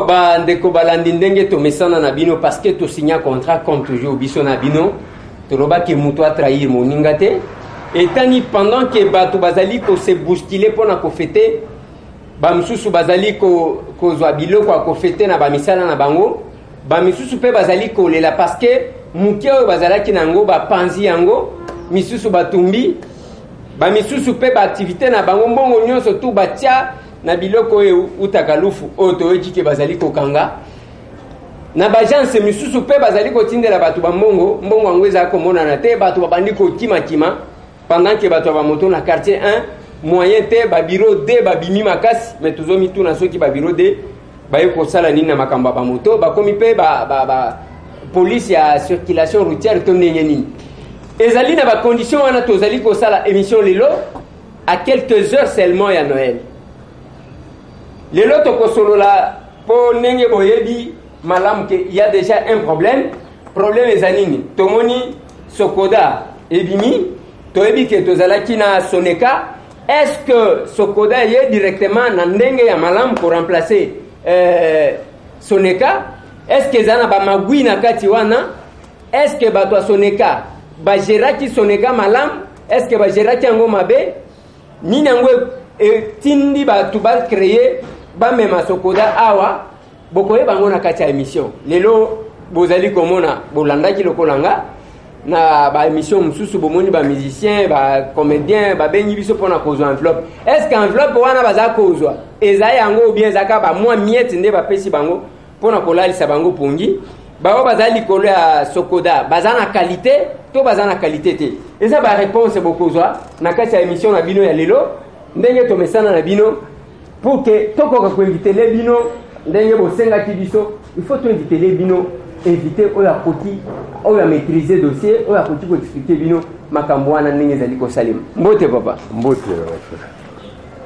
Ba ndeko balandi ndenge to mesana na bino parce que to signa contrat comme toujours biso na bino to roba ke muto a trahir moninga te etani pendant que bato bazali ko se bousculer pona ko fêter ba misusu bazali ko zwa biloko ko fêter na ba misala na bango ba misusu pe bazali ko lela parce que mukio bazalaki nango ba panzi yango misusu batumbi ba misusu pe ba activité na bango mbongo nyonso tu batia na biloko e utakalufu oto ejike bazali ko kanga na bagence misusu pe bazali ko tindela bato ba mbongo angweza ko mona na te bato babandi ko kima pendant que bato ba moto na quartier 1 moyen te ba bureau D ba bimi makasi mais tuzomi tu na soki ba bureau D ba yeko sala nini na makamba ba moto ba komi pe ba police ya circulation routière to nini ezali na ba condition wana tozali ko sala émission lelo à quelques heures seulement ya Noël. Les lots kosolola po nenge boyebi malam que il y a déjà un problème ezanini tomoni Sokoda ebimi toyebi que tozalaki na Soneka. Est-ce que Sokoda est directement na ndenge ya malam pour remplacer Soneka? Est-ce que zana ba magui na kati wana? Est-ce que bato Soneka ba geraki Soneka malam? Est-ce que ba geraki ngo mabe? Nini ngo tindi ba tuba créer ba mema Sokoda awa bokoye bango na kati ya émission lelo bozali komona bolandaki lokolanga na ba émission mususu bomoni ba musicien ba comédien ba bengi biso pona kozwa enveloppe. Est-ce que enveloppe wana baza kozwa eza yango ou bien zaka ba mwa miette nde ba pesi bango pona kolalisa bango pungi ba bazali kolo ya Sokoda baza na qualité to baza na qualité te eza ba réponse bokozwa na kati ya émission na bino ya lelo ndenge to mesana na bino pour que toko ko inviter les bino ndenge bosenga ki biso il faut to inviter les bino éviter oya koti oya maîtriser dossier oya koti ko expliquer bino makambo wana ndenge zali ko salim mbote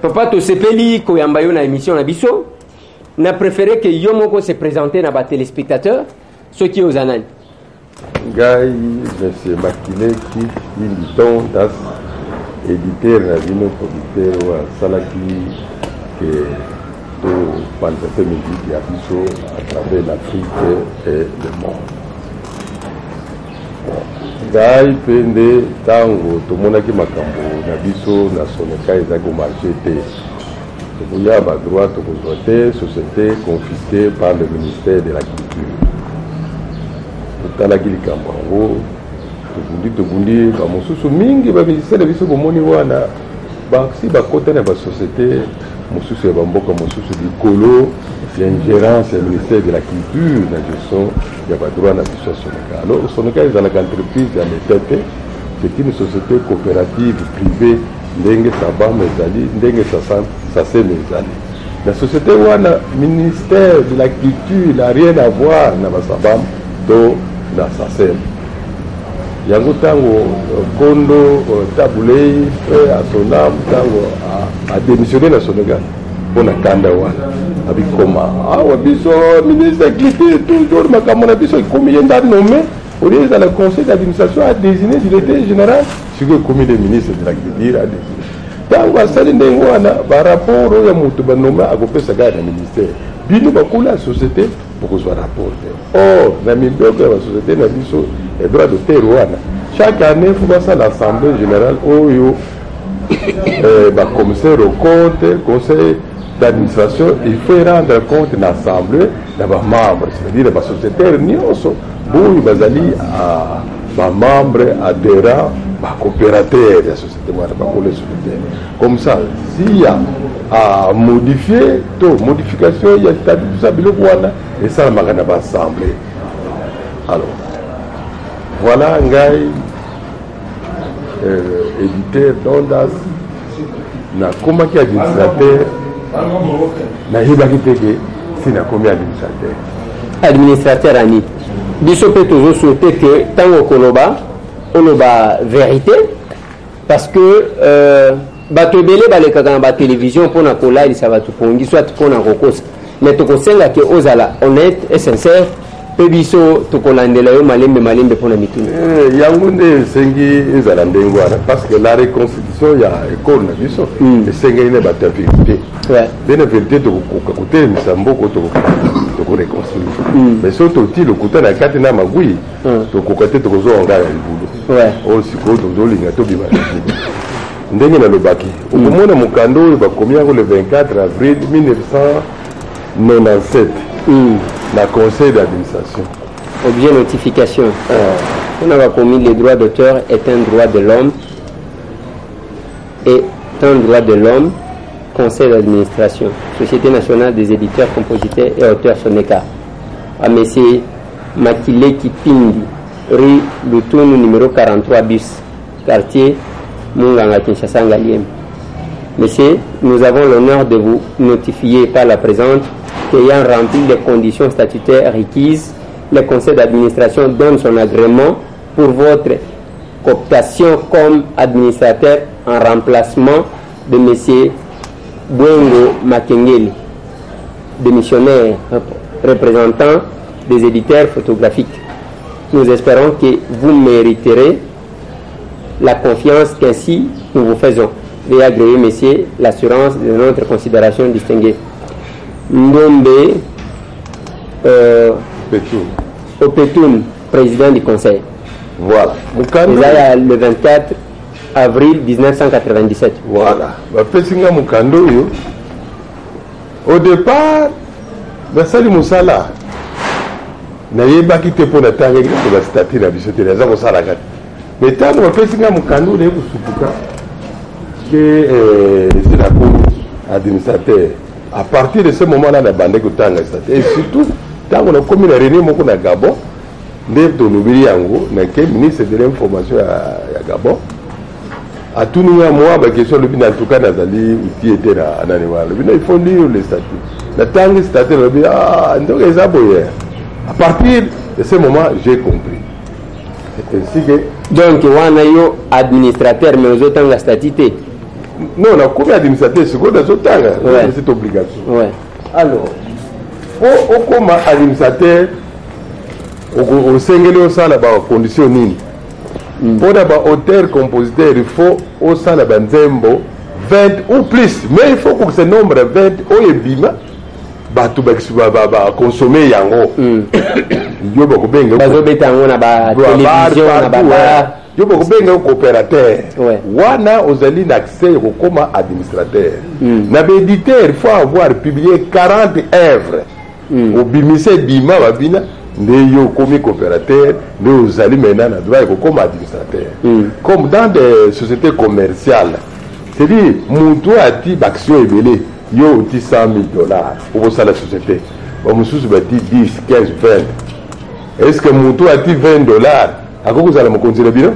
papa to sepeli ko yamba yo na émission na biso na préféré que yo moko se présenter na ba téléspectateurs ceux qui aux anani Gai monsieur Makile qui militant das éditeur na bino producteur wa salaki que tout pantalon musique ya biso à travers l'Afrique et le monde. Gai pende tango tomonaki makambo na biso na Soneka ezako marché te. Tokoya ba droit tokozwa société confisquée par le ministère de la Culture. Totalaki likambo yango tobundi ba mosusu mingi ba ministère de biso bomoni wana ba si ba kota na ba société mosusu ya bamboka mosusu likolo ya ingérence ya ministère de la culture na gestion ya badroit na biso ya Soneka. Alors Soneka ezalaka entreprise ya l'État te, c'est une société coopérative privée ndenge sabam ezali ndenge sasem ezali la société wana ministère de la culture n'a rien à voir na basabam to na sasem yango tango kondo tabulei asonam tango a démissionné na Soneka pona kanda wana abikoma awa biso ministre glité toujours makambo na biso ikomi yenda nommé au lieu de la conseil d'administration a désigné directeur général sur le comité des ministres de la culture a désigné tango asali ndenge wana ba rapport ya mutu ba nommé akopesa gaya na ministère bino bakula société bokozwa rapport or na miboko ya société na biso et droit d'auteur wana chaque année faut passer à l'assemblée générale oyo ba commissaire au compte conseil d'administration il faut rendre compte na assemblée na ba membres c'est-à-dire ba sociétaire nyonso boyi bazali a ba membres adhérents ba coopérateur ya société wana ba kole société comme ça s'il y a à modifier to modification ya statut ça biloko wana et ça magana ba assemblée. Alors voilà ngai éditeur d'Ondas na koma ki administrateur na hibaki teke sina komi administrateur ani biso pe toujours souhaiter que tango koloba oloba vérité parce que bato belé baleka na ba télévision pona kolali ça va tout pongi soit pona kokosa mais to kosenga que ozala honnête et sincère pe biso tokolandela yo malembe mpona mituna yango nde esengi ezala ndenge wana parce que la reconstitution ya ekole na biso esengeli na bato ya vérité nde na vérité tokokoka kotelemisa mboko tokoreconstruire mais so toti lokuta na kati na magui tokoka te tokozonga ya libulu oyo sikoyo tozolinga tobima na libulu ndenge nalobaki okomona mokanda oyo bakomi yango le 24 avril 1997 la conseil d'administration. Objet notification. On a commis le droit d'auteur est un droit de l'homme. Et un droit de l'homme, conseil d'administration. Société nationale des éditeurs, compositeurs et auteurs Soneka. À Messier Makile Kipindi, rue Lutoun numéro 43 bis, quartier Munganga Kinshasa Ngaliem. Messieurs, nous avons l'honneur de vous notifier par la présente qu'ayant rempli les conditions statutaires requises, le conseil d'administration donne son agrément pour votre cooptation comme administrateur en remplacement de M. Bwengo Makengeli, démissionnaire représentant des éditeurs photographiques. Nous espérons que vous mériterez la confiance qu'ainsi nous vous faisons. Veuillez agréer, messieurs, l'assurance de notre considération distinguée. Ngombe Opetoun, président du conseil. Voilà. Le 24 avril 1997. Voilà. Au départ, Basali Moussala n'a pas quitté pour la taille de la statue de la bisoté. Mais tant que Pessinga Moukando est que c'est la cour administrateur. À partir de ce moment-là, on a bandé que tant que statut. Et surtout, tant qu'on a commis la réunion à Gabon, nous avons le ministre de l'information à Gabon. À tout nous, moi, ma question, en tout cas, Nazali, qui était là, il faut lire les statuts. La tant que statut, donc les aboyers. À partir de ce moment, j'ai compris. C'est ainsi que. Donc, on a un administrateur, mais aux autres, la statité. Non, on a combien d'administrateurs sur cette obligation. Ouais. Alors, au comme administrateur, au Sengeli au sein de la condition nini. Pour d'abord auteur, compositeur, il faut au sein de la 20 ou plus. Mais il faut que ce nombre 20 au ebima, tu vas consommer yango. Yo ba kubenga bazobetango na ba télévision na ba yo ba kubenga coopérateur wana ozali na accès comme administrateur na ba éditeur il faut avoir publié 40 œuvres au bimise bima babina nde yo comme coopérateur nde ozali maintenant na droit comme administrateur comme dans des sociétés commerciales c'est-à-dire mutu ati action ebele yo uti $100,000 pour ça la société ba mususu bati 10 15 20. Est-ce que Moutou a dit $20? À quoi vous allez me continuer bien?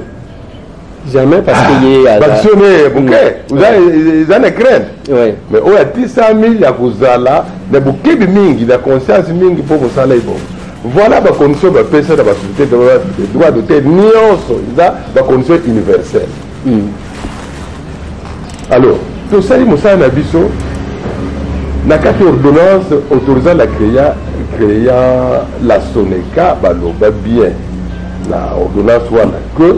Jamais parce qu'il y a. Vacciné, vous avez crainte. Mais on a dit 100,000, il y a vous allez, mais vous avez mingi, la conscience mingi pour vous aller bon. Voilà la condition de la personne de la société de droit de terre, la condition universelle. Alors, tout ça, il y a un abisso, la carte ordonnance autorisant la création la Soneka baloba bien la ordonnance voilà que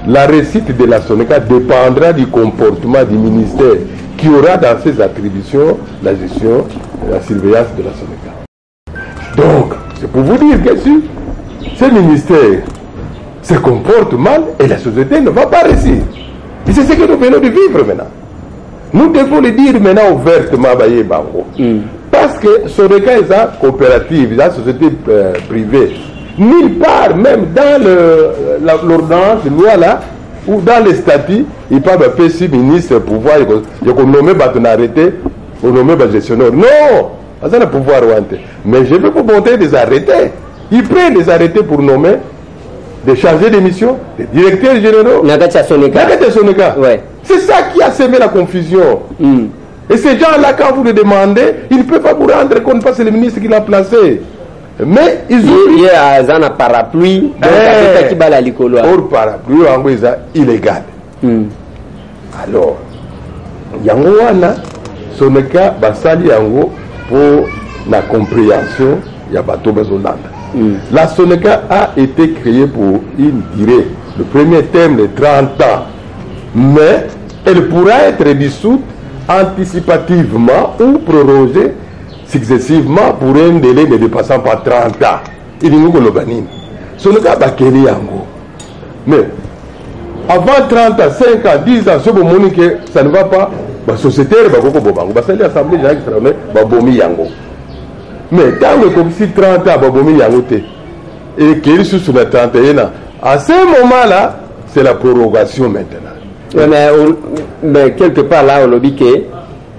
la réussite de la Soneka dépendra du comportement du ministère qui aura dans ses attributions la gestion et la surveillance de la Soneka. Donc, c'est pour vous dire que si ce ministère se comporte mal et la société ne va pas réussir. Et c'est ce que nous venons de vivre maintenant. Nous devons le dire maintenant ouvertement Baye Bango. Parce que Soneka est une coopérative, une société privée. Nulle part, même dans l'ordonnance, loi là, ou dans les statuts, il peut y avoir si ministre pouvoir, il peut nommer un arrêté, ou nommer un gestionnaire. Non, ça n'a pas pouvoir. Mais je veux vous montrer des arrêtés. Ils prennent des arrêtés pour nommer des chargés de mission, des directeurs généraux. Nagatia Soneka. Ouais. C'est ça qui a semé la confusion. Et ces gens-là, quand vous les demandez, ils ne peuvent pas vous rendre compte parce que c'est le ministre qui l'a placé. Mais ils ont... Il y a un parapluie, donc or parapluie, c'est illégal. Alors, yango wana, Soneka basali yango pour la compréhension, ya bato bazolanda. La Soneca a été créée pour une durée, le premier terme de 30 ans. Mais elle pourra être dissoute anticipativement ou prorogée successivement pour un délai ne dépassant pas 30 ans. Il y a une Soneca bakeli yango. Mais avant 30 ans, 5 ans, 10 ans, ce moment que ça ne va pas, la société va beaucoup bobango. Parce que l'Assemblée générale extraordinaire va bomi yango. Mais tant que comme si 30 ans va bomi yango te, et qu'il est sous la 31 ans, à ce moment-là, c'est la prorogation maintenant. Mais quelque part là, on dit que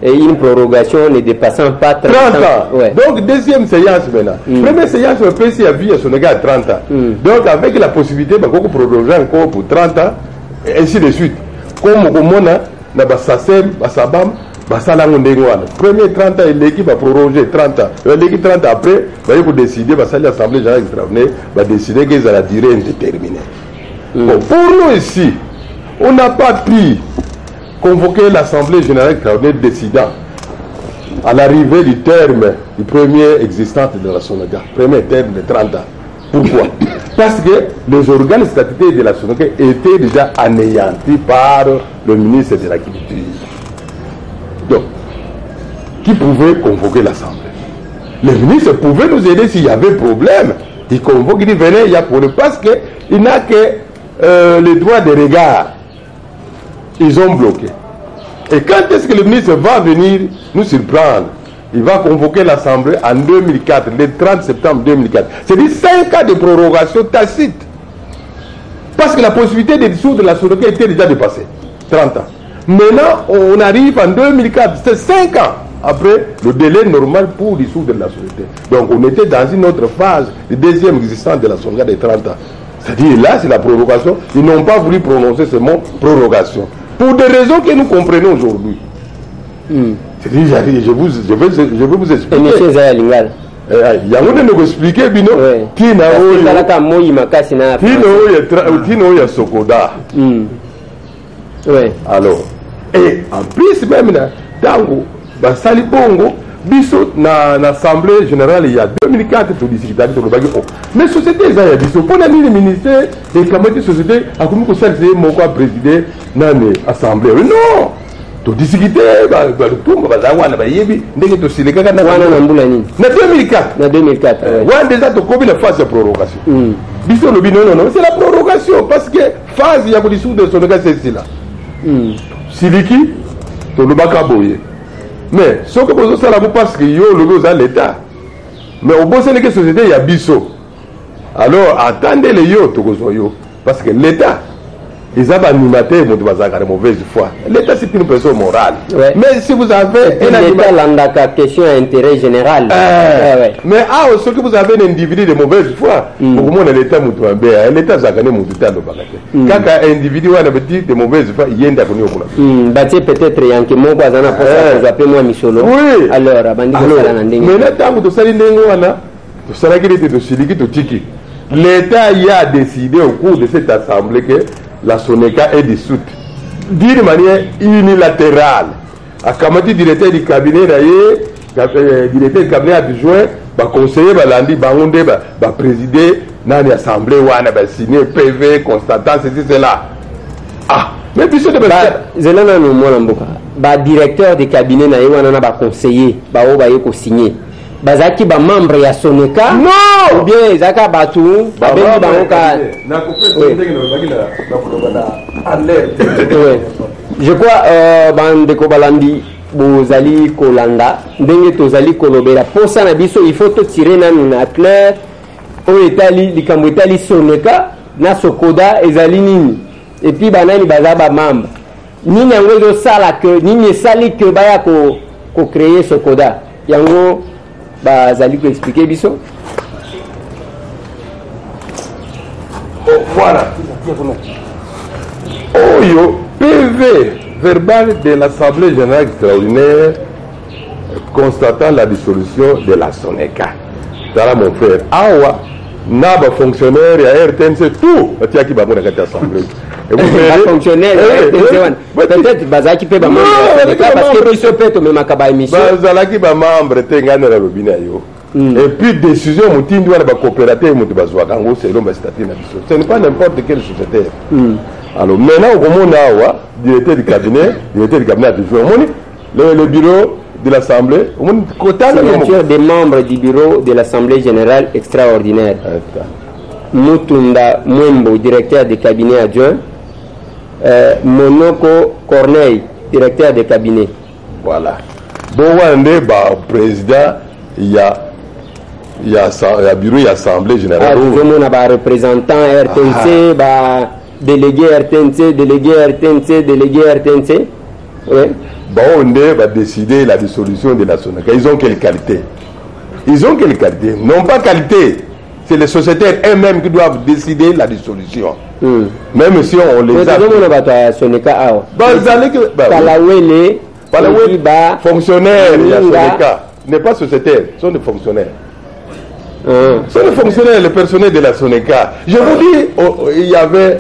une prorogation ne dépassant pas 30 ans. Ouais. Donc, deuxième séance maintenant. Première séance, on peut s'y vie à son égard à 30 ans. Donc, avec la possibilité de proroger encore pour 30 ans, et ainsi de suite. Comme on a, Bassasem, Bassabam, Bassalango Ndengwana. Premier 30 ans, l'équipe va proroger 30 ans. L'équipe 30 ans après, il faut décider, l'Assemblée générale extraordinaire va décider qu'ils ont la durée indéterminée. Bon, pour nous ici, on n'a pas pu convoquer l'Assemblée générale extraordinaire décidant à l'arrivée du terme du premier existant de la Sonaga, premier terme de 30 ans. Pourquoi? Parce que les organes statutaires de la Sonaga étaient déjà anéantis par le ministre de l'Agriculture. Donc, qui pouvait convoquer l'Assemblée? Le ministre pouvait nous aider s'il y avait problème. Il convoque, il dit venez, il y a problème. Parce qu'il n'a que les droits de regard. Ils ont bloqué. Et quand est-ce que le ministre va venir nous surprendre? Il va convoquer l'Assemblée en 2004, le 30 septembre 2004. C'est-à-dire 5 ans de prorogation tacite. Parce que la possibilité de dissoudre la Sonaga était déjà dépassée. 30 ans. Maintenant, on arrive en 2004. C'est 5 ans après le délai normal pour dissoudre la société. Donc on était dans une autre phase, le deuxième existence de la Sonaga de 30 ans. C'est-à-dire là, c'est la prorogation. Ils n'ont pas voulu prononcer ce mot prorogation. Pour des raisons que nous comprenons aujourd'hui. C'est-à-dire, je vais vous expliquer. Et monsieur Zaya Lingal. Il y a un de nous expliquer, Bino. Tino ya Sokoda. Alors, et en plus même, Tango, Basali Bongo, biso na l'Assemblée générale il y a 2004 pour discuter sur le bagage. Mais société ça y a biso pour la ministère et comment dire société a comme ça c'est mon quoi présider dans l'Assemblée. Non. To discuter ba tout ba zawana ba yebi ndenge to sileka kana na mbula nini. Na 2004. Na 2004. Ouais déjà to kobi la phase de prorogation. Biso le non non, c'est la prorogation parce que phase il y a pour dissoudre son gars c'est là. Siliki to le bakaboye. Mais ce que vous savez, parce que yo le l'État. Mais au bout de la société, il y a biso. Alors attendez les yo, parce que l'État, ils ont animateur de mauvaise foi. L'État c'est une personne morale. Ouais. Mais si vous avez un animateur, la question à intérêt général. Mais ce que vous avez un individu de mauvaise foi, au moins l'État l'État a gagné mon État de bagatelle. Quand un individu a de mauvaise foi, il y a un d'accord au problème. Peut-être il y a un qui m'a bazana pour ça, vous appelez moi Micholo. Oui. Alors, mais là, tant que tu sais l'État, tu sais qu'il était de Siliki, de Tiki. L'État y a décidé au cours de cette assemblée que la Soneca est dissoute d'une manière unilatérale. À Kamati, directeur du cabinet, directeur du cabinet adjoint, conseiller, Landi, Bangonde, présider dans l'assemblée, signer PV, constatant, c'est là. Ah, mais puis c'est de Zelana no Molamboka, directeur du cabinet, conseiller, signer. Bazaki ba membre ya Soneca non ou bien Zaka Batu babengi bangoka na kopesa ndenge na bagila na kolobana alerte. Je crois bandeko balandi bozali kolanda ndenge tozali kolobela posa na biso il faut to tirer na clair o etali likambo etali Soneca na Sokoda ezali nini et puis banani baza ba membre nini yango ezo sala que nini esali que baya ko créer Sokoda yango bazali ko expliquer biso. Voilà. Oyo PV verbal de l'Assemblée générale extraordinaire constatant la dissolution de la Soneca. Tala mon frère. Awa naba fonctionnaire ya RTNC tout batia ki bamona kati assemblée. Et vous verrez fonctionnaire peut-être bazaki pe ba membre parce que biso peto me makaba émission. Bazalaki ba membre te ngana la lobina yo. Et puis décision mutindi wana ba coopérateur mutu bazwaka ngo selon ba statut na biso. Ce n'est pas n'importe quelle société. Alors maintenant au moment là directeur du cabinet adjoint le bureau de l'Assemblée, signature des membres du bureau de l'Assemblée générale extraordinaire. Mutunda Mwembo, directeur de cabinet adjoint. Monoko Corneille, directeur de cabinet. Voilà. Bon, président, il y a bureau, il y a assemblée générale. On a représentant RTNC, délégué RTNC, délégué RTNC, délégué RTNC. Oui. Bon, on va décider la dissolution de la SONACA. Ils ont quelle qualité? Ils ont quelle qualité? Non pas qualité. C'est les sociétaires eux-mêmes qui doivent décider la dissolution. Même si on les a... Fonctionnaires, il y a SONECA. n'est pas sociétaire, ce sont des fonctionnaires. Ce sont des fonctionnaires, le personnel de la SONECA. Je vous dis, il y avait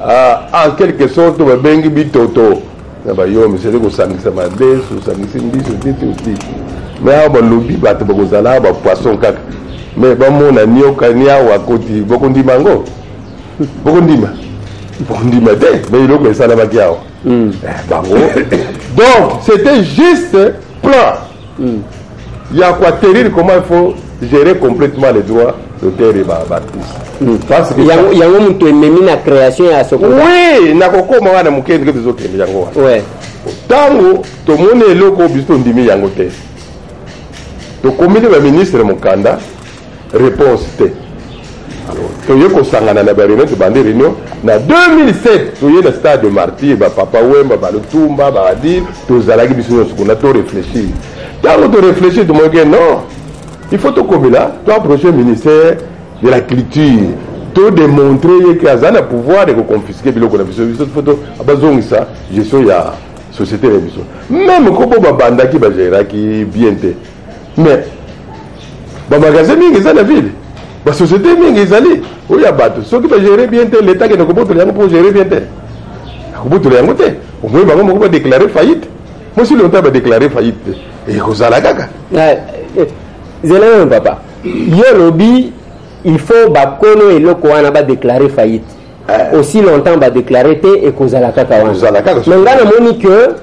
en quelque sorte Bengi Bitoto. Mais mais bon mon ami au Kenya ou à côté beaucoup de mango beaucoup de mais il a ça la bagarre donc c'était juste plan il y a quoi terrible comment il faut gérer complètement les droits d'auteur et bâtisse parce que il y a un monde qui la création à ce oui na koko mwana mukende que autres yango ouais tango to mone loko biso ndimi yango te to komile ba ministre mukanda réponse T. Alors, tu as sangana na réunion de bande réunion na 2007 tu es le stade de Martyr ba papa Wemba ba Lutumba ba Adir tu zalaki biso ce qu'on a tout réfléchi. Quand tu réfléchis tu me dis non, il faut te comme là, tu approcher le ministère de la culture, te démontrer que azana pouvoir de confisquer biloko na biso biso photo abazongi ça gestion ya société na biso. Même ko ba banda ki ba gérera ki bien te. Mais ba magasin mingi za la ville ba société mingi ezali oya bato soki ba gérer bien te l'état qui ne kombo to yango pour gérer bien te kombo to yango te au moins bango moko ba déclarer faillite moi si longtemps ba déclarer faillite et kozala kaka zela papa yo lobi il faut ba kono eloko wana ba déclarer faillite aussi longtemps ba déclarer te et kozala kaka wana mais ngana moni que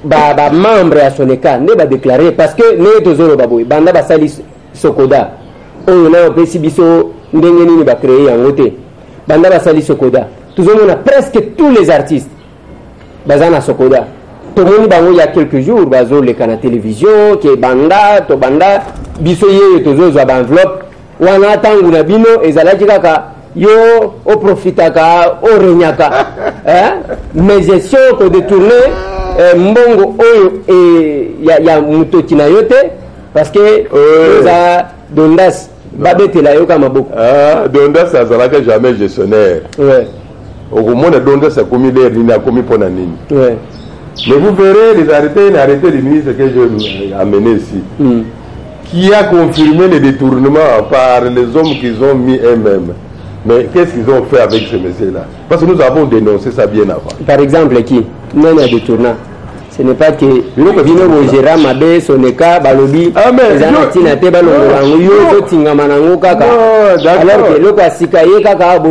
ba membre ya SONECA ne ba déclarer parce que ne tozolo baboy banda ba sali Sokoda on a opesi biso ndenge nini ba créer yango te banda ba sali Sokoda tuzomona presque tous les artistes bazana Sokoda to moni bango il y a quelques jours bazo le kana télévision ke banda to banda biso ye tozozo ba enveloppe wana tangu na bino ezalaki kaka yo o profitaka o renyaka mais gestion ko détourner mbongo oyo ya mutoki na yote parce que Dondas babete la yoka maboko Dondas azalaka jamais gestionnaire au monde Dondas a commis l'air il a commis pour nani mais vous verrez les arrêtés du ministre que j'ai amené ici qui a confirmé les détournements par les hommes qu'ils ont mis eux-mêmes. Mais qu'est-ce qu'ils ont fait avec ce monsieur-là? Parce que nous avons dénoncé ça bien avant. Par exemple, qui non a détourné. Ce n'est pas que Vino Gérard Mabé, SONECA, Balobi, Zanatina Tebalo, Yo, Tingamanango, Kaka. Alors que l'autre a Sikaye, Kaka,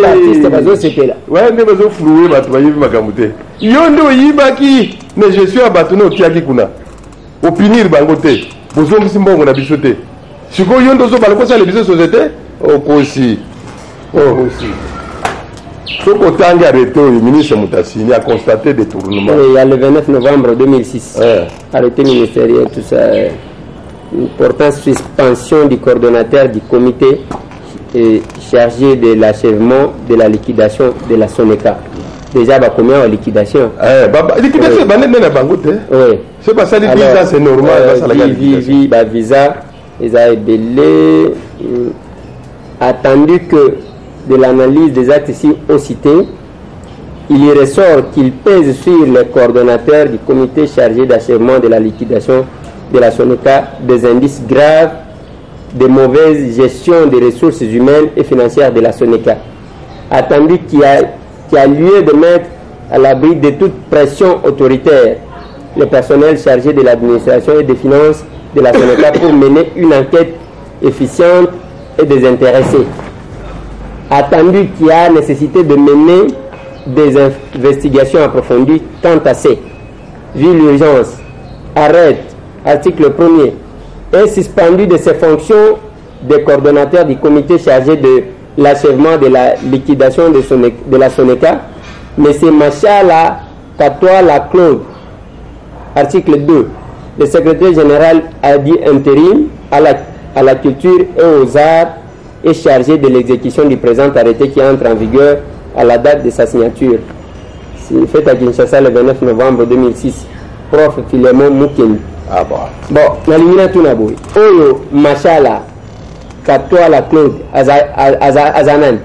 l'artiste Bazo, c'était là. Ouais, mais Bazo floué, Batoye, Makamute. Yondo Yibaki, mais je suis à Batono, Tiaki Kuna. Au pinir Bangote, Bozo Simbo, on a bichoté. Chiko Yondo, Balako, ça, les business société? Oh, aussi. Oh, aussi. Ce qu'Otanga arrêté, le ministre Moutassini a constaté des tournements. Oui, il y a le 29 novembre 2006. Arrêté ministériel, tout ça. Une portant suspension du coordonnateur du comité chargé de l'achèvement de la liquidation de la SONECA. Déjà, combien en liquidation? Liquidation, oui. C'est pas ça, les visas, c'est normal. Visa, ils ont belé. Attendu que de l'analyse des actes ici au cités, il y ressort qu'il pèse sur les coordonnateurs du comité chargé d'achèvement de la liquidation de la SONECA des indices graves de mauvaise gestion des ressources humaines et financières de la SONECA. Attendu qu'il y a lieu de mettre à l'abri de toute pression autoritaire le personnel chargé de l'administration et des finances de la SONECA pour mener une enquête efficiente et désintéressée. Attendu qu'il y a nécessité de mener des investigations approfondies quant à ces. Vu l'urgence, arrête, article 1er, est suspendu de ses fonctions des coordonnateurs du comité chargé de l'achèvement de la liquidation de la SONECA, M. Machala Katoala Claude. Article 2. Le secrétaire général a dit intérim à la culture et aux arts est chargé de l'exécution du présent arrêté qui entre en vigueur à la date de sa signature. C'est fait à Kinshasa le 29 novembre 2006. Prof. Philemon Moukeni. Ah bon. Bon, nalimina tunaboy. Oyo Machala Katoala Claude Azanan.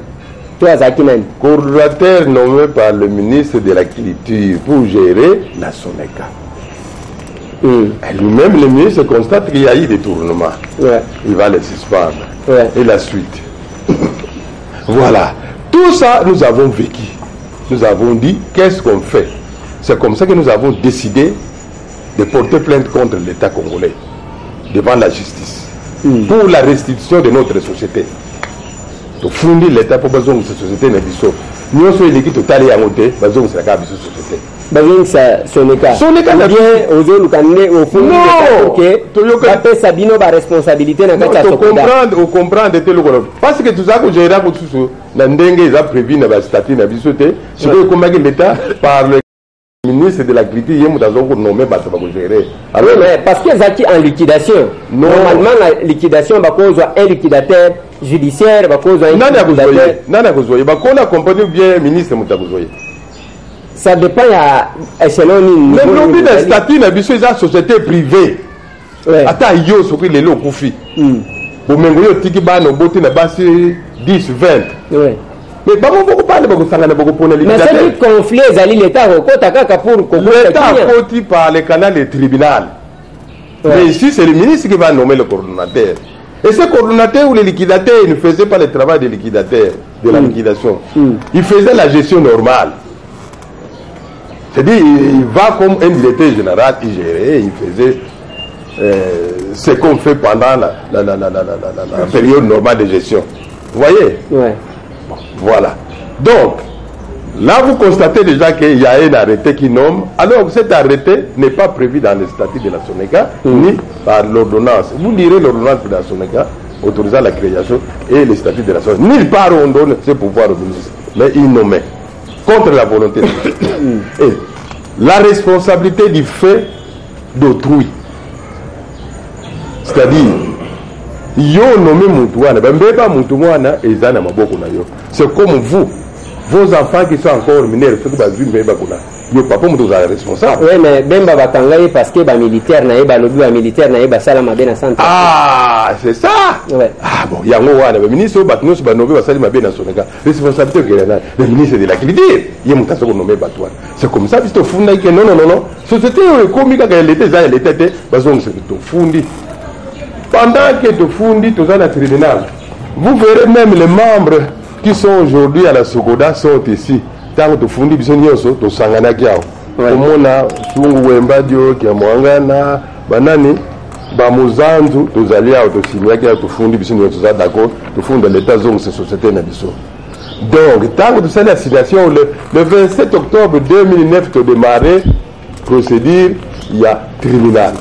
Toi Azakinan. Coordonnateur nommé par le ministre de la Culture pour gérer la SONECA. Lui-même, le ministre constate qu'il y a eu des tournements. Ouais. Il va les suspendre. Ouais. Et la suite. Voilà. Tout ça, nous avons vécu. Nous avons dit, qu'est-ce qu'on fait? C'est comme ça que nous avons décidé de porter plainte contre l'État congolais devant la justice pour la restitution de notre société. Pour fonder l'État pour besoin de cette société. Nous sommes l'équipe totale et à monter, besoin de cette société. Bazin sa SONECA. SONECA bien aux autres canne au fond non que Sabino ba responsabilité na kata comprendre parce que tout ça que j'ai là pour tout na ndenge ils a prévu na ba statut na bisoté c'est que comme l'État par le ministre de l'agriculture yemu dans un nommé ba ça va gérer. Alors mais parce que zaki en liquidation. Normalement la liquidation ba cause un liquidateur judiciaire ba cause un liquidateur. Nana kozoye ba kona compagnie bien ministre mutakozoye. Ça dépend à échelon ni. Le lobby de statut na biso eza société privée. Ata yo soki lelo kufi. Bomengo yo tiki bana boti na basi 10 20. Mais bango boko parle boko sangana boko pona liquidation. Mais c'est du conflit ezali l'état kota kaka pour l'État koti par le canal des tribunal. Mais ici c'est le ministre qui va nommer le coordonnateur. Et ce coordonnateur ou le liquidateur, il ne faisait pas le travail de liquidateur, de la liquidation. Il faisait la gestion normale. C'est-à-dire, il va comme un directeur général, il gérait, il faisait ce qu'on fait pendant la période normale de gestion. Vous voyez? Ouais. Bon, voilà. Donc, là, vous constatez déjà qu'il y a un arrêté qui nomme. Alors, cet arrêté n'est pas prévu dans le statut de la SONECA, ni par l'ordonnance. Vous lirez l'ordonnance de la SONECA autorisant la création et le statut de la SONECA. Nulle part on donne ce pouvoir au ministre, mais il nommait contre la volonté de et la responsabilité du fait d'autrui. C'est-à-dire, yo nommé Moutouana, c'est comme vous, vos enfants qui sont encore mineurs, yo papa vous êtes responsable. Oui, mais Bemba va t'engager parce que les militaires n'ont militaire n'a salama ben centre. Ah, c'est ça. Ouais. Ah bon, il y a un ministre Batnos Banobe va salima ben Soneka. Responsabilité que le ministre de la culture, il y a mon tasse nommé Batouane. C'est comme ça parce que funda que non. Société comique qu'elle était ça, elle était bazon c'est tout fundi. Pendant que tu fundi tout ça dans le tribunal, vous verrez même les membres qui sont aujourd'hui à la Sogoda sont ici. Tant que tu fundi bisonyoso to sangana kiao. Omona sungu wembadio kia mwangana banani ba muzanzu tozali ao to simia kia to fundi bisonyoso za d'accord to funda l'état zone cette société na biso. Donc tant que tu sais la situation le 27 octobre 2009 tu démarré procédure il y a tribunal.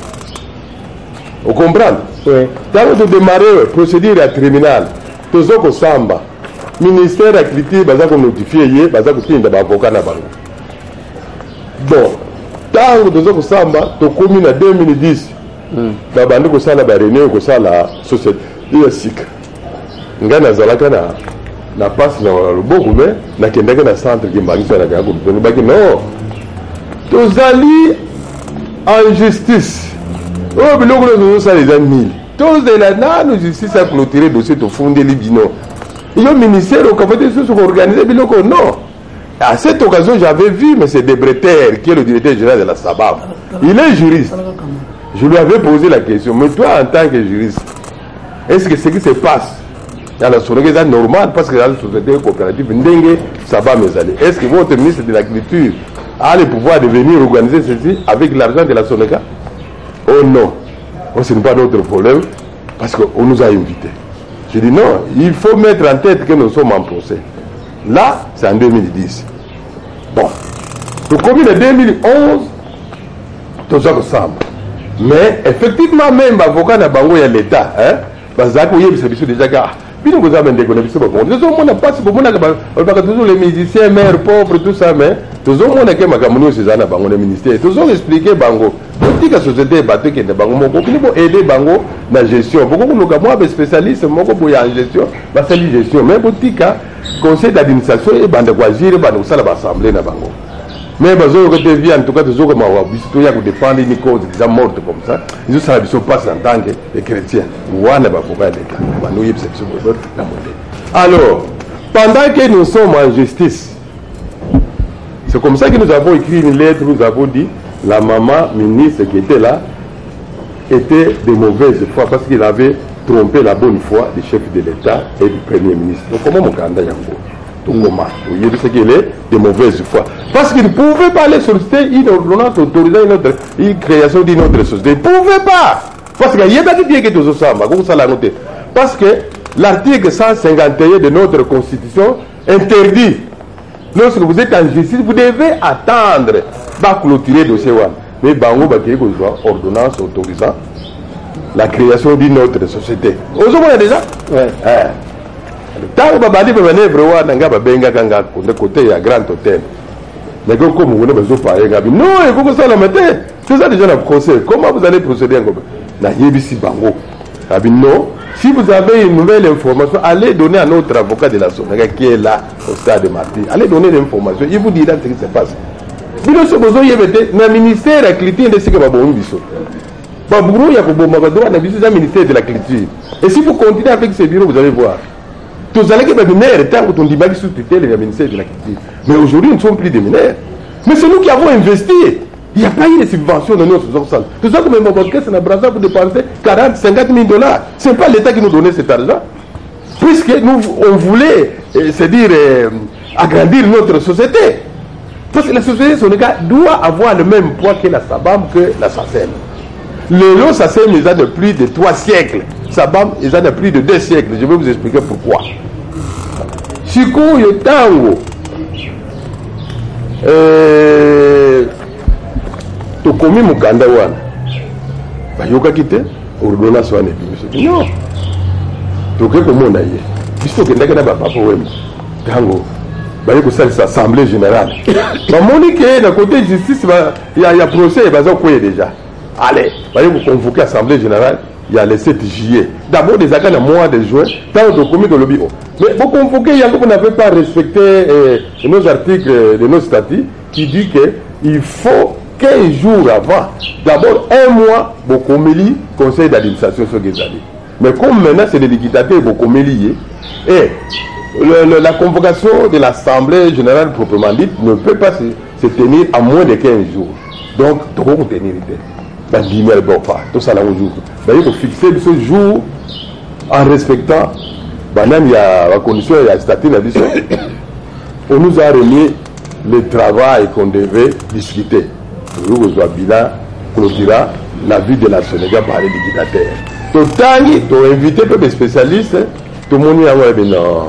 Vous comprenez? Oui. Tant que tu démarré procédure à tribunal tozoko samba ministère de l'agriculture baza ko notifier baza ko tinda ba avocat na bango. Bon, tant que tozoko samba to commune en 2010 ba bandi ko sala ba réunion ko sala société yasika ngana zalaka na passe na loboko mais na kendaka na centre ki mbangi sala ka ko toni baki non tozali en justice oh biloko no sala les amis tous de la nanu justice a clôturer dossier to fonder libino. Le ministère au Café des Sous organisé biloko non. À cette occasion, j'avais vu M. Debreter, qui est le directeur général de la SABAM. Il est juriste. Je lui avais posé la question, mais toi en tant que juriste, est-ce que ce qui se passe dans la société est normal parce que dans la société coopérative, est-ce que votre ministre de l'Agriculture a le pouvoir de venir organiser ceci avec l'argent de la SONECA? Oh non. ce n'est pas notre problème, parce qu'on nous a invités. Je dis non, il faut mettre en tête que nous sommes en procès. Là, c'est en 2010. Bon, le commun de 2011, tout ça ressemble. Mais effectivement, même l'avocat n'a pas eu l'État. Parce que déjà, puis nous avons des connaissances. On n'a pas toujours les musiciens, mères pauvres, tout ça, mais tout le monde qui m'a dit ministère. Tout le monde expliqué Bango. Toute la société est battue qui est Bango. Beaucoup de aider Bango dans la gestion. Beaucoup de moi, spécialiste, moi, en gestion, c'est la gestion. Mais pour le conseil d'administration, et Bango Guajir, Bango, ça va assembler dans Bango. Mais en tout cas, toujours comme il y a des pans, des causes, des gens morts comme ça. Ils ont ça, ils passent en tant que chrétiens. Alors, pendant que nous sommes en justice, c'est comme ça que nous avons écrit une lettre, nous avons dit, la maman ministre qui était là était de mauvaise foi parce qu'il avait trompé la bonne foi du chef de l'État et du Premier ministre. Donc, comment mon candidat Yango? Comment il y a ce qu'il est de mauvaise foi. Parce qu'il ne pouvait pas aller solliciter une ordonnance autorisant une création d'une autre société. Il ne pouvait pas. Parce qu'il y a des gens qui sont ensemble. Parce que l'article 151 de notre Constitution interdit, lorsque vous êtes en justice, vous devez attendre pour clôturer le dossier. Mais Bango va créer une ordonnance autorisant la création d'une autre société. Vous avez déjà? Oui. Tant que babadi babane brewa nanga babenga kanga de côté ya grand hôtel. Mais comme vous ne besoin pas gabi. Non, il faut que ça la mette. C'est ça déjà le conseil. Comment vous allez procéder en comme na yebisi bango. Gabi non, si vous avez une nouvelle information, allez donner à notre avocat de la Sonaga qui est là au stade de Marty. Allez donner l'information, il vous dira ce qui se passe. Bino ce besoin yebete na ministère de la culture de ce que baboni biso. Baburu ya ko bomba droit na biso za ministère de la culture. Et si vous continuez avec ce bureau, vous allez voir. Tous allez que les mineurs, tant que ton débat sous tutelle le ministère de la culture. Mais aujourd'hui, nous ne sommes plus des mineurs. Mais c'est nous qui avons investi. Il n'y a pas eu de subventions dans notre société. Tout ça, comme un moment que c'est un brassard pour dépenser 40, 50 000 $. Ce n'est pas l'État qui nous donnait cet argent. Puisque nous, on voulait, c'est-à-dire, agrandir notre société. Parce que la société Sonaga doit avoir le même poids que la Sabam, que la SACEM. Le lot SACEM, ils ont de plus de 3 siècles. Sabam, ils ont de plus de 2 siècles. Je vais vous expliquer pourquoi. Chico Yotango, Tokomi Mukanda wana, bayoka kite, ordonnance wana ebi. Non. Toke komona ye. Biso kendaka na papa wema. Tango. Baye ko salisa assemblée générale. Ba monique na côté justice il y a procès bazo koye déjà. Allez, baye ko convoquer assemblée générale. Il y a le 7 juillet. D'abord, des accords le mois de juin, tant de commis de lobby. Mais vous convoquez, vous n'avez pas respecté nos articles de nos statuts qui dit qu'il faut 15 jours avant, d'abord 1 mois, vous commis conseil d'administration sur les années. Mais comme maintenant c'est le liquidateur vous commis et la convocation de l'Assemblée générale proprement dite ne peut pas se tenir à moins de 15 jours. Donc, il faut tenir tout ça là aujourd'hui. Il faut fixer ce jour en respectant la condition et la statut. On nous a remis le travail qu'on devait discuter. Nous avons bilan, clôtura la vie de la Sénégal par les liquidateurs. Tu as invité des spécialistes, tout le monde a dit non.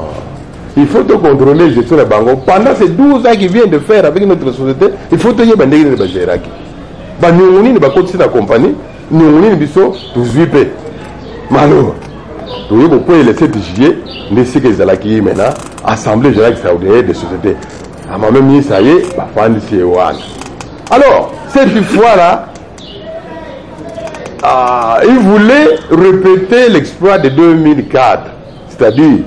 Il faut te contrôler la gestion de Bango. Pendant ces 12 ans qu'il vient de faire avec notre société, il faut te dire que tu gérer. Nous avons continué la compagnie, nous avons biso tuzipe. Malo, nous avons le 7 juillet, nous avons dit maintenant, Assemblée générale extraordinaire des sociétés. À ma même ministre, ça y est, alors, cette fois-là, il voulait répéter l'exploit de 2004. C'est-à-dire,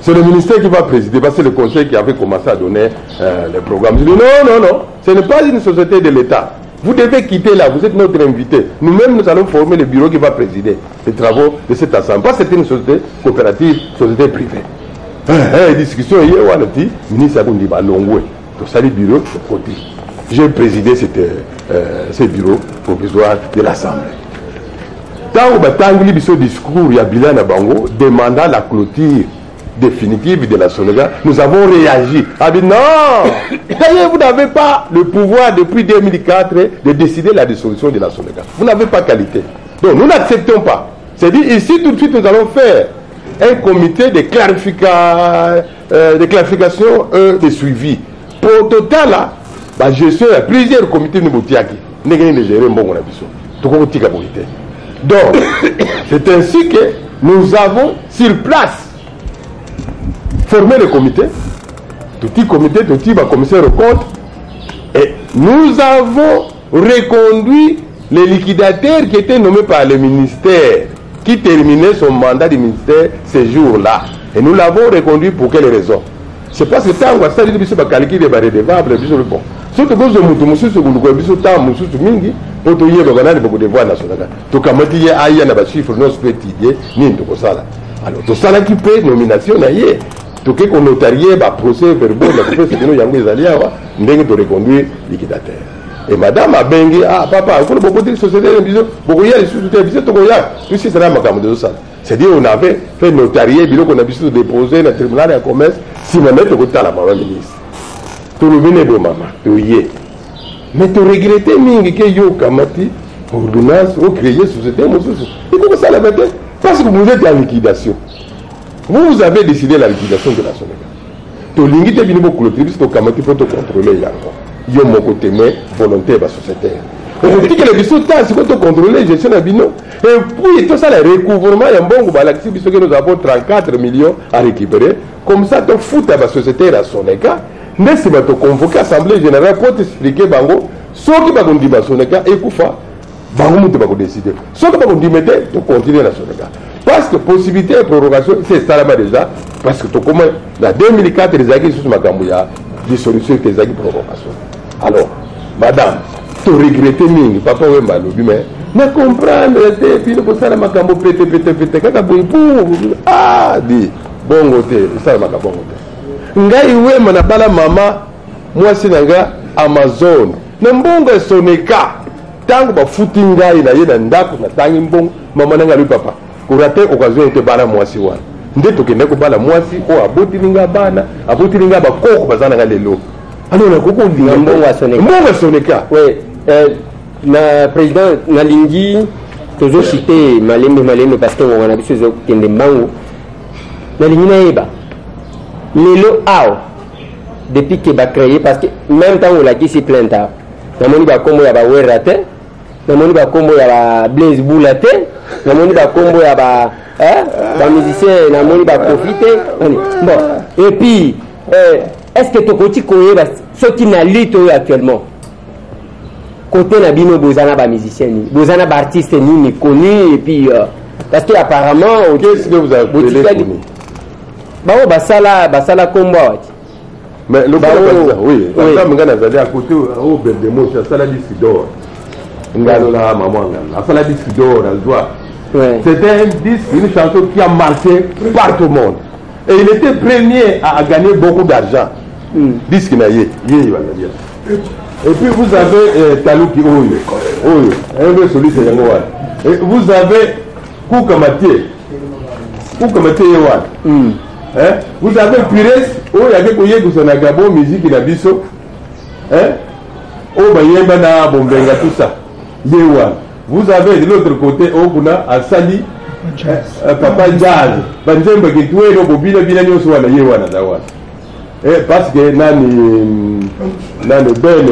c'est le ministère qui va présider, parce que c'est le conseil qui avait commencé à donner les programmes. Je dis non, ce n'est pas une société de l'État. Vous devez quitter là, vous êtes notre invité. Nous-mêmes, nous allons former le bureau qui va présider les travaux de cette assemblée. C'est une société coopérative, société privée. Discussion hier, on a dit, ministre Abundi Balongwe, tout ça, le bureau de côté. J'ai présidé ce bureau provisoire de l'Assemblée. Tant que ce discours, il y a Bilana Bango demandant la clôture définitive de la Sonaga, nous avons réagi. A dit non, d'ailleurs vous n'avez pas le pouvoir depuis 2004 de décider la dissolution de la Sonaga. Vous n'avez pas qualité. Donc nous n'acceptons pas. C'est-à-dire ici tout de suite nous allons faire un comité de clarification de suivi. Pour total là, bah, gestion, il y a plusieurs comités de Boutiaki. Nous avons géré un bon comité. Donc, c'est ainsi que nous avons sur place formé le comité, tout petit comité, tout petit commissaire au compte, et nous avons reconduit les liquidateurs qui étaient nommés par le ministère, qui terminait son mandat du ministère ces jours-là. Et nous l'avons reconduit pour quelles raisons? C'est parce que tant que ça dit que c'est calculé des redevables, bon. Surtout que nous avons dit que nous avons dit pour tout y est beaucoup de voix nationales. Tout comme il y a un chiffre non spécifié, ni tout ça là. Alors tout ça là qui peut nomination naïe. Tout que qu'on notarié bah procès verbal la procès que nous y avons des alliés nous devons reconduire liquidateur. Et madame a bengi papa il faut beaucoup de sociétés beaucoup y a les sociétés bisous tout goya tout c'est là ma camarade de ça. C'est-à-dire on avait fait notarié bilo qu'on a bisous déposer dans le tribunal de commerce si on met le côté la maman ministre. Tout le monde est bon maman tout y est. Mais tu regrettes mingi que yo kamati ordonnance ou créer société mon souci. Et comment ça la mettre? Parce que vous êtes en liquidation. Vous avez décidé la liquidation de la Sénégal. Tu lingi te bini beaucoup le tribunal to kamati pour te contrôler yango. Yo mon côté mais volontaire ba sociétaire. On dit que les bisous temps c'est pour te contrôler gestion na bino. Et puis tout ça le recouvrement ya mbongo ba l'axi biso que nous avons 34 millions à récupérer. Comme ça tu fout à la société la Sénégal. Mais si tu convoques l'Assemblée générale pour t'expliquer, ce qui va dire que Soneka est Koufa, tu vas décider. Ce qui va dire que tu continues la Soneka. Parce que possibilité de prorogation, c'est ça là déjà. Parce que tu commences, en 2004, les acquis sur ma cambouya, des solutions que les acquis prorogation. Alors, madame, tu regrettes mingi, papa ou malo, mais ne comprendre, et puis nous ça la macambo pété, dit, bon côté, ça la macambo côté. Ngai we manabala mama mwasi nanga Amazon na mbongo Soneka tangu bafuti ngai na ye na ndako na tangi mbongo mama nanga lui papa kurate occasion te bana mwasi wana nde tokende ko bala mwasi o aboti linga bana aboti linga bakoko bazana nga lelo alors na koko linga mbongo Soneka ouais na président na lingi toujours cité malembe parce que on a biso kende mbango na lingi na yeba lelo ao depuis que ba créé parce que même temps on l'a dit c'est plein ta na moni ba kombo ya ba werate na moni ba kombo ya ba Blaise Boulate na moni ba kombo ya ba ba musicien na moni ba profiter bon et puis est-ce que tokoti koyeba ce qui na lutte actuellement côté na bino bozana ba musicien ni bozana ba artiste ni connu et puis parce que apparemment qu'est-ce que vous avez connu? basala kombo mais le oui madame ngana zali à côté au Berdemo ça sala disque d'or ngalo la maman ngana sala disque d'or à joie c'était un disque une chanson qui a marché partout au monde et il était premier à gagner beaucoup d'argent disque na ye et puis vous avez Talouki un peu celui c'est yango et vous avez Koukamatié Yawan. Vous avez Pires, il y a quelques qui sont à Gabon, musique et Nabiso. Bayemba na Bombenga, tout ça. Yewan. Vous avez de l'autre côté, Okuna, Asali, Papa Jazz. Banzemba qui toué, no Bobina, Binanyo, Swana, Yewan, Adawan. Parce que Nani Ben.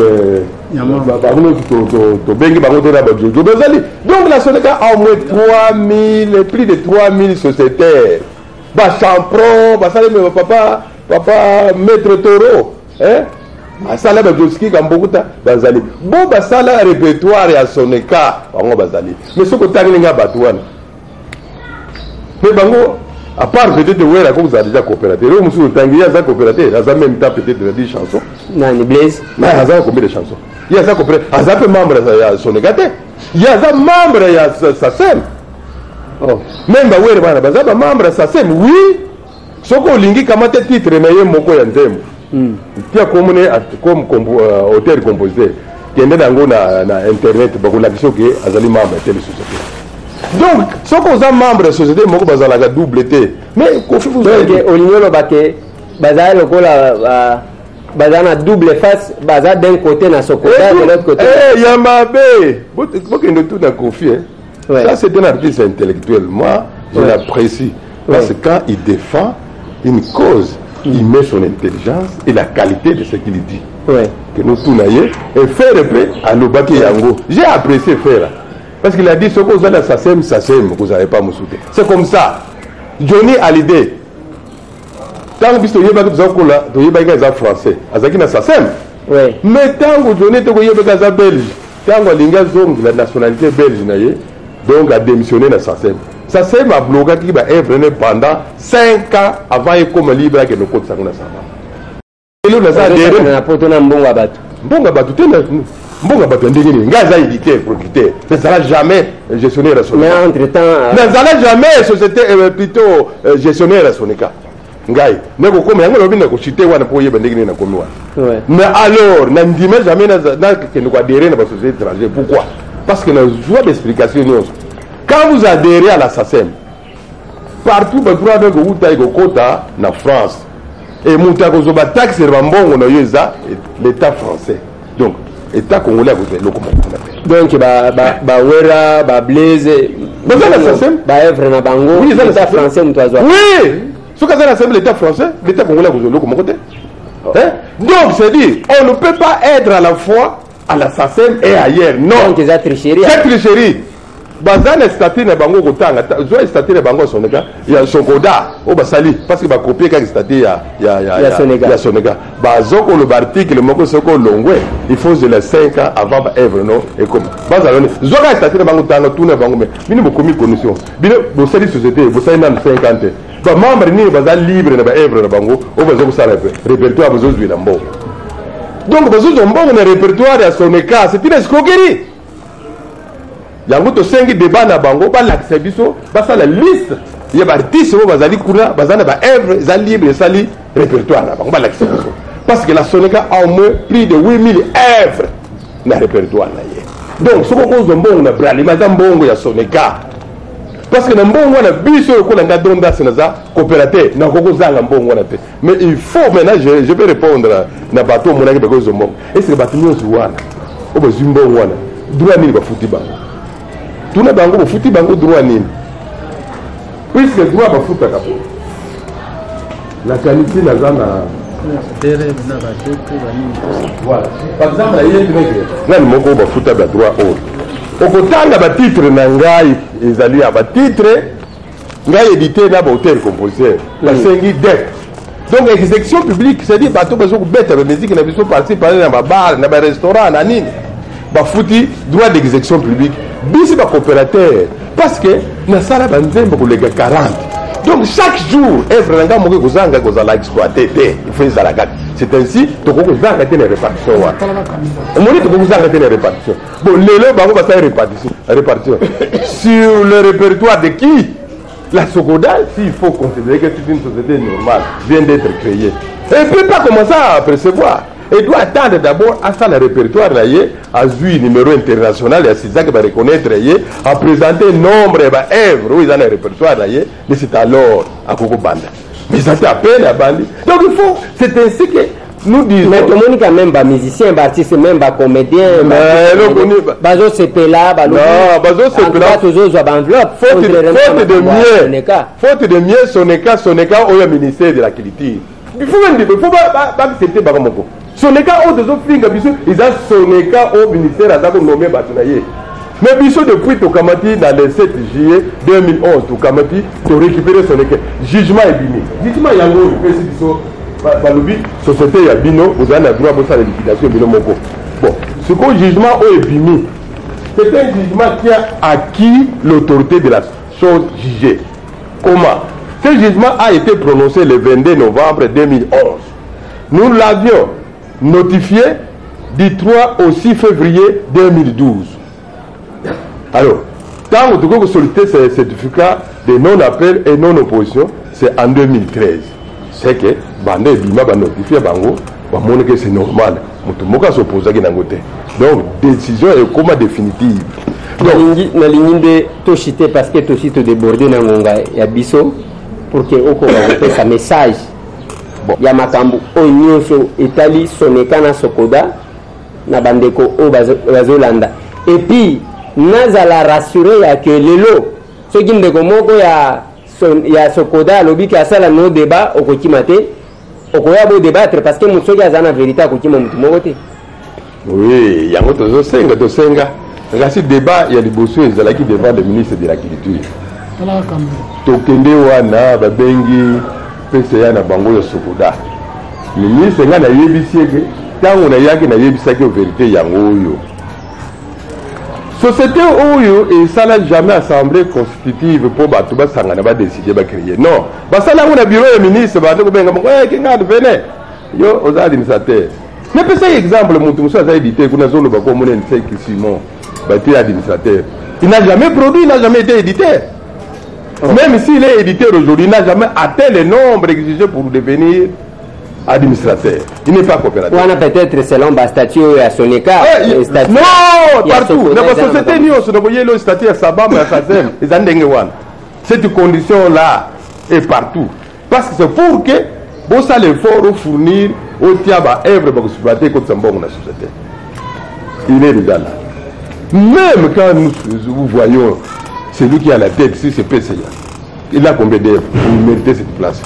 Donc la Soneka a au moins 3000, plus de 3000 sociétaires. Champron, papa maître Toro, Basala Bajoski Kambokuta, Bazali. Bon, Basala répertoire à Soneka, Bazali. Mais ce que tu as dit, Batouane. Mais Bango, à part peut-être où est-ce que vous avez déjà coopératé, vous avez déjà coopératé, vous avez même peut-être 10 chansons. Non, il blesse. Mais vous avez combien de chansons? Il y a ça coopératé, vous avez membre de Soneka, il y a ça membre de SACEM. Même si vous avez membre de SACEM, oui, ce qu'on lingi comme titre, mais moko ya nzembo. Pia comme auteur compositeur qui est dans na internet beaucoup la question que azali membre de telle société. Donc ce qu'on a membre de société moko bazala ga double T. Mais kofi vous que olingolo bake bazala lokola bazana double face baza d'un côté na sokoda de l'autre côté. Yamabe. Bokendo tout na kofi Ouais. Ça, c'est un artiste intellectuel. Moi, je l'apprécie. Parce que quand il défend une cause, il met son intelligence et la qualité de ce qu'il dit. Ouais. Que nous tournaillons et faire à l'Obaki Yango. J'ai apprécié faire. Parce qu'il a dit ce que vous avez ça sème, vous n'avez pas me soutenir. C'est comme ça. Johnny Hallyday. Tant que vous avez français, ouais. Mais tant que Johnny est belge, tant que la nationalité belge, donc a démissionné dans SACEM. SACEM a bloqué qui va œuvre pendant 5 ans avant de comme libre que nous compte ça. Et nous avons éditeur, producteur. Ça ne sera jamais gestionnaire à Sonica. Mais entre-temps... Ça ne sera jamais société, plutôt gestionnaire à Sonica. Mais alors, jamais que nous adhérons à la société étrangère. Pourquoi? Parce que nous avons d'explication. Quand vous adhérez à la SACEM, partout, vous avez un quota en France. Et vous avez un taxe sur l'État français. Donc, l'État congolais a voté donc, Wera, Blaise, l'État français, oui! Ce que c'est l'État français, l'État congolais a voté donc, c'est dit, on ne peut pas être à la fois à la SACEM et ailleurs. Non. Donc, c'est tricherie. C'est tricherie. Bazana statut na bango kotanga zo statut na bango soneka ya sokoda o basali parce que ba copier ka statut ya soneka bazoko le article moko soko longwe il faut de les 5 ans avant ba œuvre non et comme bazalone zo ka statut na bango tanga tout na bango mais bini bo komi commission bino bo sali société bo sali na 50 ba membre ni bazal libre na ba œuvre na bango o bazoko sala répertoire bazo zuila mbo donc bazo zombo na répertoire ya soneka c'est une escroquerie. Yango to sengi débat na bango ba l'accès biso ba ça la liste il y a artistes bo bazali kuna bazana ba œuvre za libre sali répertoire na bango ba l'accès biso parce que la Sonica a au moins plus de 8000 œuvres na répertoire na ye donc ce ko zo mbongo na brali maza mbongo ya Sonica parce que na mbongo na biso ko na ndonda sinaza coopérateur na ko zanga mbongo na te mais il faut maintenant je peux répondre na bateau monaki ba ko zo mbongo est-ce que bateau nyoso wana o ba zimbongo wana droit nini ba futi bango tout le monde a foutu bango droit nini puisque le droit va foutre la qualité n'a pas voilà par exemple il y a une règle là le va foutre le droit au kotanga ba titre na ngai ezali ba titre ngai édité na ba auteur compositeur la sengi dette donc exécution publique c'est dire bateau besoin de bête la musique na biso parti parler na ba bar na ba restaurant na nini ba fouti droit d'exécution publique bisi ba coopérateur parce que na sala banzembo ko lega 40 donc chaque jour œuvre nga mo ko zanga ko za la exploiter il faut ça la gâte c'est ainsi to ko zanga te na répartition wa on dit to ko zanga te na répartition bon lelo ba ko ba sa répartition sur le répertoire de qui la Sokoda s'il faut considérer que c'est une société normale vient d'être créée et peut pas commencer à percevoir. Il doit attendre d'abord à ça le répertoire là, à jouer numéro international et à Cisa qui va reconnaître à présenter nombre d'œuvres où ils ont un répertoire là, mais c'est alors à Koko Banda. Mais ça t'appelle à Bandi. Donc il faut, c'est ainsi que nous disons. Mais tout le monde quand même pas musicien, pas artiste, même pas comédien. Bazo c'est là, non, Bazo c'est là. Toujours jouer enveloppe. Faute de mieux, Sonica au ministère de la Culture. Il faut même dire, il faut pas accepter Bagamoko. Sonica au deux autres filles, ils ont Sonica au ministère à Dago nommé Batunaye. Mais Bisso depuis Tokamati dans le 7 juillet 2011, Tokamati, tu récupéré Sonica. Jugement est bini. Jugement Yango, il fait Bisso, Balobi, société Yabino, vous avez le droit pour ça, la liquidation Bino Moko. Bon, ce qu'au jugement est bini, c'est un jugement qui a acquis l'autorité de la chose jugée. Comment? Ce jugement a été prononcé le 22 novembre 2011. Nous l'avions notifié du 3 au 6 février 2012. Alors, quand vous avez sollicité ce certificat de non-appel et non-opposition, c'est en 2013. C'est que, Bandé Bima va notifier Bango, va montrer que c'est normal. Mutumoka s'oppose à Ginangote. Donc, décision est comment définitive. Na ligne de Toshite parce que Toshite débordé dans Ngonga et Abisso pour que Oko va voter sa message. Ya makambu onyoso etali Sonica na Sokoda na bandeko o bazolanda et puis nazala rassuré ya que lelo soki ndeko moko ya sokoda alobi ke asala no débat okokima te okoya bo débattre parce que moto soki aza na vérité akokima motu moko te. Oui, yango tosenga kasi débat ya liboso ezalaki devant le ministre de l'agriculture tokende wana babengi PCA na bango ya sokoda ministre nga nayebisi eke ntango nayaki nayebisaki vérité yango oyo société oyo esala jamais assemblée constitutive mpo bato basangana badeside bacréer non basala yango na bureau ya ministre bande kobenga bango kengadu vene yo oza administrateur napesa exemple moto mosu aza édité kuna azoloba ko monene Seki Simon bâti administrateur il n'a jamais produit, il n'a jamais été éditeur. Même s'il est éditeur aujourd'hui, il n'a jamais atteint le nombre exigé pour devenir administrateur. Il n'est pas coopérateur. On a peut-être selon le statut à Soneca. Non, partout. Dans la société, nous avons le statut à Sabam et à Sazem. Cette condition-là est partout. Parce que c'est pour que vous allez l'effort fournir au Tiaba œuvre pour exploiter contre sa bonne société. Il est déjà là. Même quand nous voyons celui qui a la tête, si c'est PCA, il a combien d'œuvres pour mériter cette place.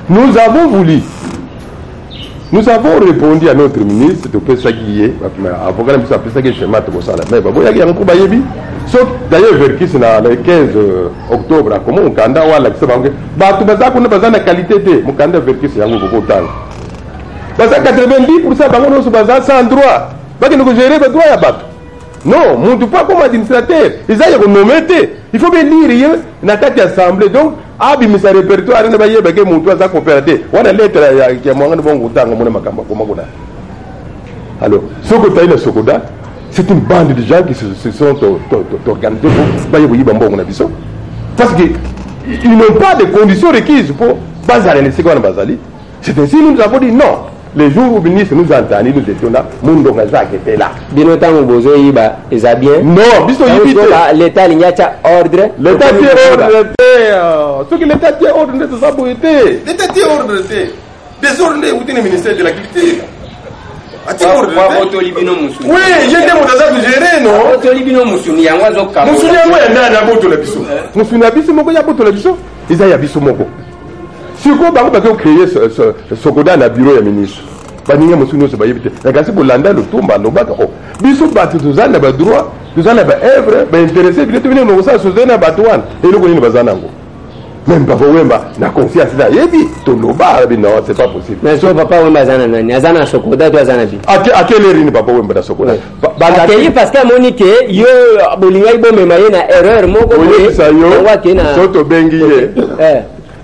Nous avons voulu, nous avons répondu à notre ministre de PCA qui est, avocat de PCA qui est chez Mato Bossala. Mais il y a un coup bayebi. Sauf d'ailleurs, Verkis, le 15 octobre, comment on kanda ou la kisa banque, bah tout ça qu'on a besoin de qualité de, mon kanda Verkis, yango beaucoup de temps. Parce que 90% banque nous sommes sans droit. Parce que nous gérons le droit à battre. Non, mon pas comme administrateur. Ils ont nommé. Il faut bien lire dans cette assemblée. Donc, abi misa répertoire ne va y avoir que mon toit ça coopérateur. On a lettre qui a moins de bon temps comme on a. Alors, Sokoda et Sokoda, c'est une bande de gens qui se sont organisés pour y bambon parce qu'ils n'ont pas de conditions requises pour baser les secondes basali. C'est ainsi nous avons dit non. Les jours où le ministre nous a entendu, nous étions là, nous n'avons pas été là. Bien autant que vous avez bien. Non, l'État il y a ordre. L'État tient ordre. Ce que l'État tient ordre, c'est ça pour été. L'État tient ordre. Désordre, où est le ministère de l'Agriculture? Oui, j'étais mon dada de gérer, non? Moussouni ils ont yabiso moko. Si vous avez créé ce Sokoda na bureau ya ministre, baninga musuno se bayebite. Na kasi bolanda le tomba no baka ko. Biso batu tuzana ba droit, tuzana ba œuvre, ba intéressé bi tubine no sa sozena batwan. Et le koni bazana ngo. Même Papa Wemba na confiance là yebi to loba bi non, c'est pas possible. Mais so Papa Wemba zana nani? Azana Sokoda to azana bi. À quelle heure ni Papa Wemba da Sokoda? Bakeli parce que Monique yo bolinga ibo memaye na erreur moko ko sa yo. Soto bengi ye.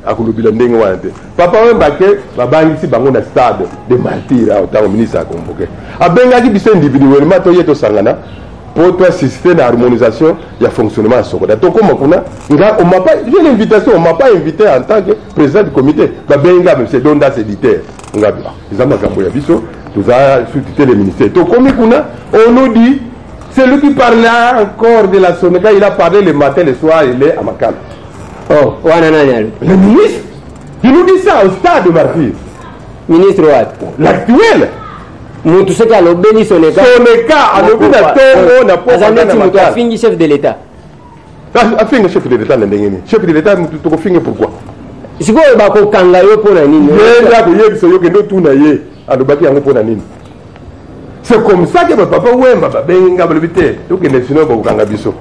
Akulubila ndenge wana te Papa Wemba ke babangisi bango na stade de martyrs autant ministre a convoqué abengaki biso individuellement to yeto sangana pour toi assister à l'harmonisation et à fonctionnement à Sokoda to koma kuna nga on m'a pas j'ai l'invitation on m'a pas invité en tant que président du comité babenga monsieur Donda éditeur nga ils ont makambo ya biso tous a sous-tité le ministère to komi kuna on nous dit celui qui parlait encore de la Soneca il a parlé le matin le soir il est à Makala. Oh, le ministre, il nous dit ça au stade de martyrs. Ministre Ouad. L'actuel. Nous tous ceux qui ont l'obéni Soneca. Soneca, a l'obéni à Tongo, n'a pas de a fini chef de l'État. A fini chef de l'État, chef de l'État, tu as fini pourquoi? Si vous avez un kangayo pour la nini. C'est comme ça que Papa Wemba, Benga, Belvité, donc il est sinon pour Kangabiso.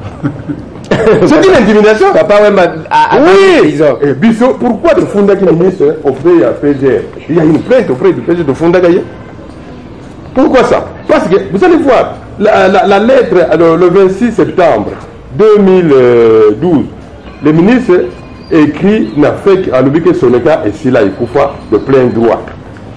C'est une intimidation. Papa Wemba a prison. Et Bisso, pourquoi le Fondaki ministre auprès à PGR? Il y a une plainte auprès du PGR de Fondagaye. Pourquoi ça? Parce que vous allez voir, la lettre le 26 septembre 2012, le ministre écrit n'a fait qu'à l'ubique Soneca et Sila Ikoufa de plein droit.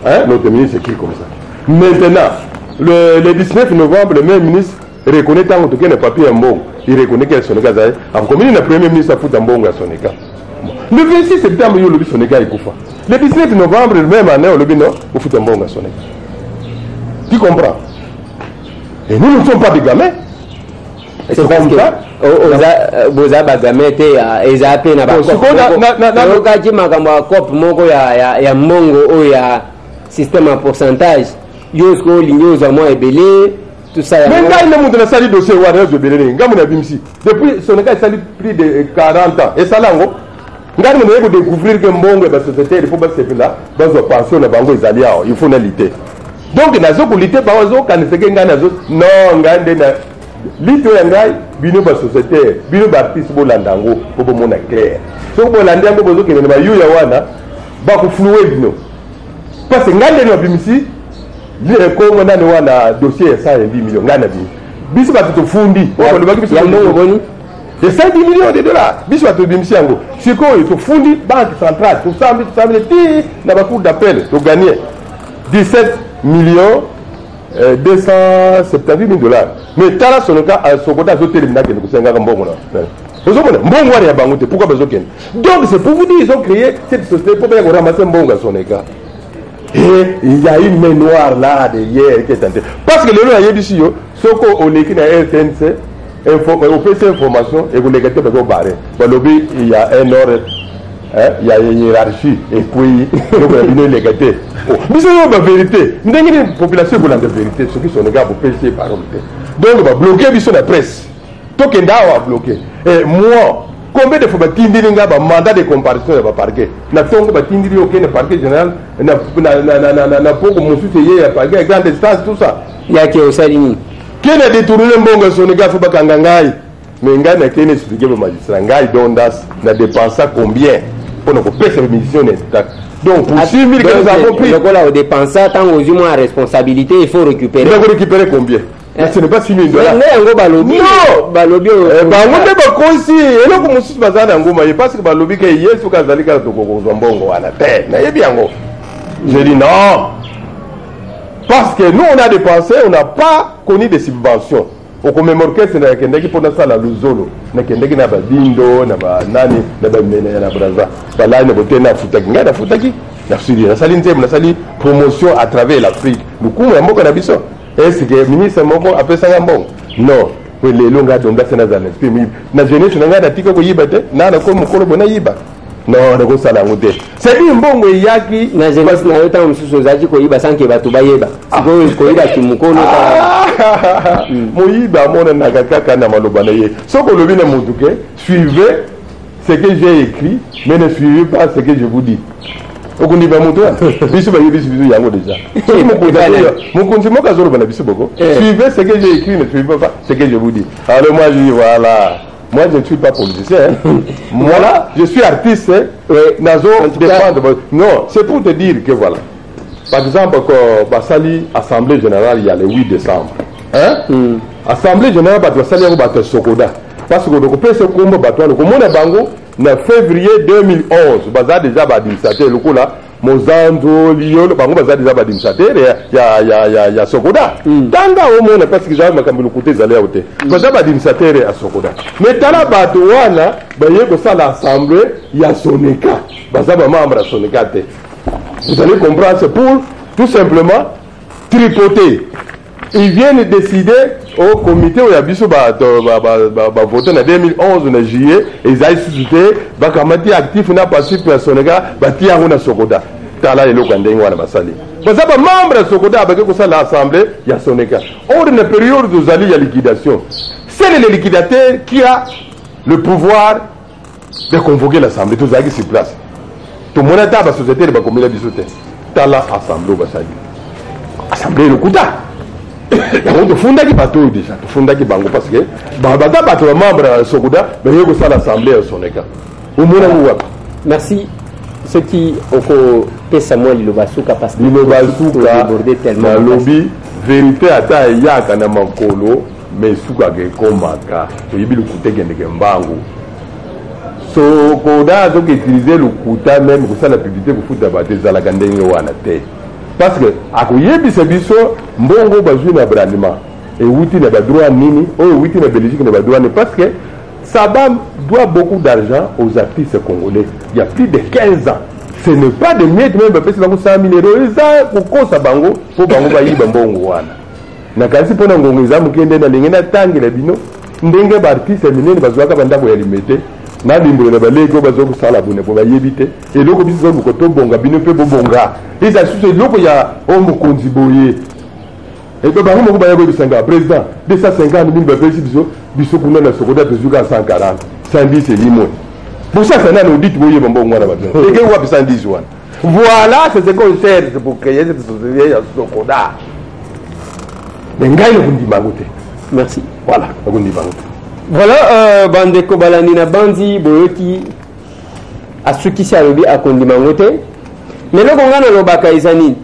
Hein? Notre ministre écrit comme ça. Maintenant, le 19 novembre, le même ministre reconnaît tant que le papier est bon. Il reconnaît que Soneca est en commune, le premier ministre a foutu un bon à Soneca. Le 26 septembre, il y a le Soneca Ikoufa. Le 19 novembre, le même année, il y a le foutu un bon à Soneca. Tu comprends? Et nous ne sommes pas des gamins. C'est parce que vous avez gamins et appelé na système à pourcentage. Yosko ligno za moi ebelé tout ça. Mais quand il a monté le dossier, depuis son cas, ça a plus de 40 ans. Et ça, là, on a découvrir que Mbongo, la société, il faut pas se faire là, dans une pension, il faut lutter. Donc, il y a des lutter, par exemple, quand il y a des non, il y a des lutter, il y a des sociétés, il y a des artistes, il y a des landango, pour que le monde est clair. Donc, il y a des landango, il y a des landango, il y a des landango, parce que il y a des landango, comme on a un dossier de 110 millions, bis va te fundi, et 110 millions de dollars, bis va te bimsi ango. Si quoi, il te fundi, banque centrale, tout ça, dans la cour d'appel, pour gagner 17 millions 278 000 dollars. Mais t'as son cas, à son côté, à ce terme, c'est un bon moment. Pourquoi besoin? Donc c'est pour vous dire, ils ont créé cette société pour ramasser un bon garçon. Et il y a une main noire là derrière qui est tentée. Parce que le lot a dit ce qu'on écrit dans RTNC, on fait ces informations et vous les gâtez pour barrer. Il y a un ordre, il y a une hiérarchie et puis vous les gâtez. Mais c'est la vérité. Nous avons une population pour la vérité, ceux qui sont les gars pour pécher par exemple. Donc on va bloquer la presse. Tout le monde va bloquer. Et moi, combien de fois un mandat de comparaison dans le parquet? Na tongo batindiri aucun parquet général na poko musuti ya parquet grande instance tout ça. Il y a qui au salini. Qui a détourné mbongo sonega faut bakanga ngai. Mais ngai na kene expliquer au magistrat ngai dondas na dépenser combien pour nous payer cette mission d'État. Donc pour 6 000 que nous avons pris. Donc là au dépenser tant aux humains à responsabilité il faut récupérer. Il faut récupérer combien? Ce n'est pas 6 000 dollars. Non, balobi. Balobi ba kosi. Et là comme si bazana ngoma, parce que balobi que hier faut kazali ka toko mbongo wana te. Na yebi yango. Je dis non. Parce que nous on a dépensé, on n'a pas connu de subventions. Au commémore que c'est na kendeki pour ça la luzolo. Na kendeki na ba dindo, na ba nani, na ba mena na braza. Bala na botena futaki, ngada futaki. Na sudi, na sali nzembe, na sali promotion à travers l'Afrique. Nous couvrons moko na biso. Est-ce que le ministre Moko a fait ça? Non. Les longs donc c'est dans la jeunesse, on a dit que vous y battez, n'a pas comme Kolobo Naïba. Non, on a ça la route. C'est une bombe yaki. La jeunesse n'a pas eu sous Zaki Koyiba sans qu'il va tout bailler. Koyiba qui moukono. Moyiba, mon Nagaka Namalobanaye. Ce que le vin Moutouké, suivez ce que j'ai écrit, mais ne suivez pas ce que je vous dis. Au niveau de déjà. Suivez ce que j'ai écrit, ne suivez pas ce que je vous dis. Alors moi je dis voilà, moi je ne suis pas politicien. Moi là, je suis artiste. Non, c'est pour te dire que voilà. Par exemple, quand Bassali, Assemblée Générale, il y a le 8 décembre. Assemblée Générale, Bassali, on va te Sokoda. Parce que le PC Kumba Batouan, le Komona Bango, en février 2011, Baza déjà Badimsate, le coup là, Mozando, Lyon, le Bango Baza déjà Badimsate, il y a Sokoda. Tanga au monde, parce que j'avais ma côté Zalé à côté. Baza Badimsate à Sokoda. Mais Tala Batouana, Baye Kosa l'Assemblée, il y a Soneka. Baza membre à Soneka. Vous allez comprendre, c'est pour tout simplement tripoter. Ils viennent décider au comité où il y a biso voté en 2011 en juillet et ils ont suscité bakamati actif na passif pour Sonega batia on a Sokoda tala et lokandeng wana basali parce que membre Sokoda avec ça l'assemblée il y a Sonega hors de la période de zali il y a liquidation c'est le liquidateur qui a le pouvoir de convoquer l'assemblée tout ça qui sur place tout le monde a la société de bakomila bisote tala assemblée basali assemblée le kuta on fonda qui bateau déjà fonda qui bango parce que babaga bateau membre Sokoda mais il y a l'assemblée à Soneka au monde merci ceux qui ont fait Samuel Lobasuka parce que Lobasuka tellement lobby vérité ata yaka na makolo mais suka ke komaka to yibi le kuté gende mbango Sokoda donc utiliser le kuta même pour ça la publicité pour foutre bateau za la gandenge wana te. Parce que akoyebisa biso mbongo bazwi na brandement et wuti na droit nini ou wuti na Belgique na droit nini parce que Sabam doit beaucoup d'argent aux artistes congolais il y a plus de 15 ans ce n'est pas de miettes même parce que 100 000 euros ça pour bango pour bango bayiba mbongo wana na kasi pona ngongo za mukende na lingena tangi la bino ndenge ba artiste minene bazwaka bandako ya limité na limbo na baleko bazoku sala bune po bayebite et loko biso ko to bonga bino pe bonga ils assument loko ya omo konziboye Et puis, par exemple, président, 250 000 personnes, biso kuna na sokoda tezuka 140, 110 et limon. Pour ça, c'est un audit, vous voyez, bon, et que vous 110 wan. Voilà, c'est ce qu'on cherche pour créer cette société à sokoda. Mais ngai le bundi bangote. Merci. Voilà, le bundi bangote. Voilà, bande kobalani na bandi boyoti asuki si alobi akondi mangote. Mais le gongana lobaka izani.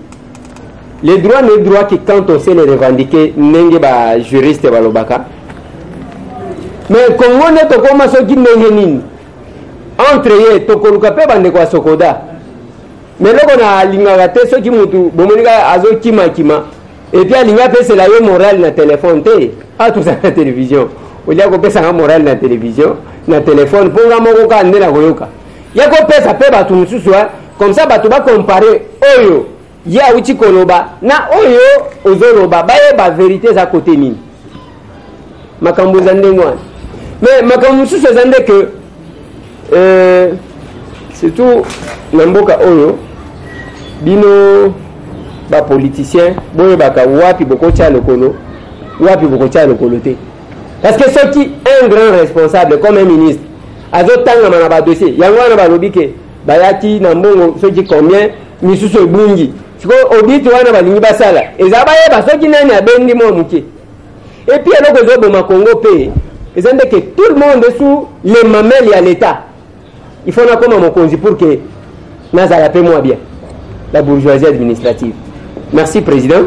Les droits n'est droit que quand on sait les revendiquer, n'enge ba juriste ba lobaka. Mais Congo ne to koma soki ndenge nini. Entre ye to koluka pe bande kwa sokoda. Mais le gona lingaka te soki mutu bomonika azo kima. Et puis alinga pe c'est la yo morale na téléphone te. Ah tout ça na télévision. Olia ko pesa nga morale na télévision, na téléphone pour nga moko ka ndela koyoka. Ya ko pesa pe batu mususu comme ça batu ba comparer oyo ya uchi koloba na oyo ozoloba baye ba vérité za côté nini. Makambo za ndengwa. Mais makambo mususu zande que surtout na mboka oyo bino ba politicien boye baka wapi bokocha lokolo wapi bokocha lokolo te. Parce que ceux qui un grand responsable comme un ministre azotanga mana ba dossier yango wana ba lobike bayati na mbongo ceux qui combien misusu bungi siko audit wana balingi basala ezaba yeba ceux qui nani abendi mo muke. Et puis alors que zo ma Congo pe ezande que tout le monde est sous les mamelles à l'état. Il faut na comme mokonzi pour que nazala paie moi bien la bourgeoisie administrative. Merci président.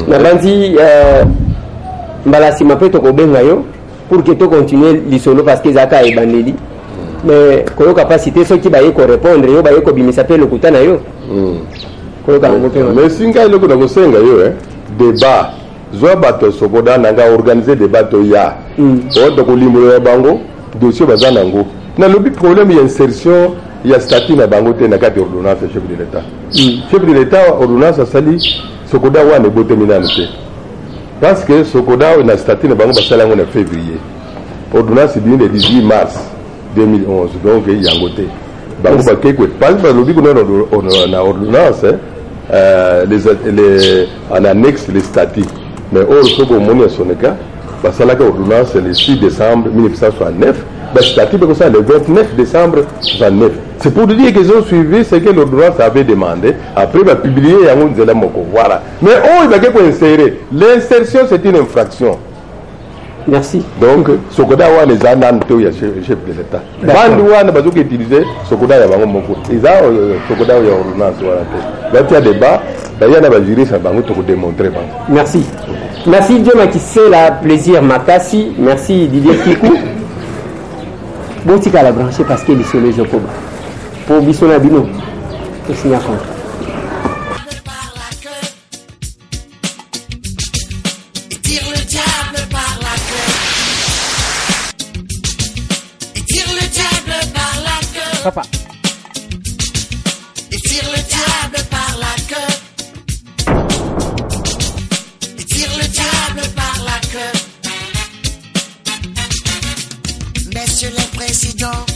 Na bandi mbala si mape to ko benga yo pour que to continuer lisolo parce que zaka e bandeli mais ko capacité ceux qui ba ko répondre yo ba ko bimisa pe lokuta na yo ko ka ngo pe mais singa ile ko na ko senga yo débat zo bato sokoda nanga organiser débat to ya o to ko limolo ya bango dossier bazana ngo na lobi problème ya insertion ya statut na bango te na kati ordonnance chef de l'état chef de l'état ordonnance sali sokoda wana bote minane te. Parce que Sokoda a statut de banque en février. Ordonnance est le 18 mars 2011. Donc, il y a un côté. Banque parce que le ordonnance, en annexe les statuts. Mais au Sogo Monia Soneka, parce que l'ordonnance le 6 décembre 1969, le statut le 29 décembre 1969. C'est pour dire qu'ils ont suivi ce que l'ordonnance avait demandé. Après, il va publier voilà. Mais il va insérer. L'insertion, c'est une infraction. Merci. Donc, Sokoda a les chef de l'État. Bandouane a utilisé Sokoda a Sokoda ordonnance. Là, il y a débat. Il y a des juristes pour démontrer. Merci. Merci Dieu qui c'est la plaisir Makassi. Merci Didier Kikou. Bon, tu as la brancher parce qu'il est sur les Jokoba. Pour Bissona Bino, pour signer un contrat. Tire le diable par la queue. Tire le diable par la queue. Papa. Tire le diable par la queue. Tire le diable par la queue. Messieurs les présidents.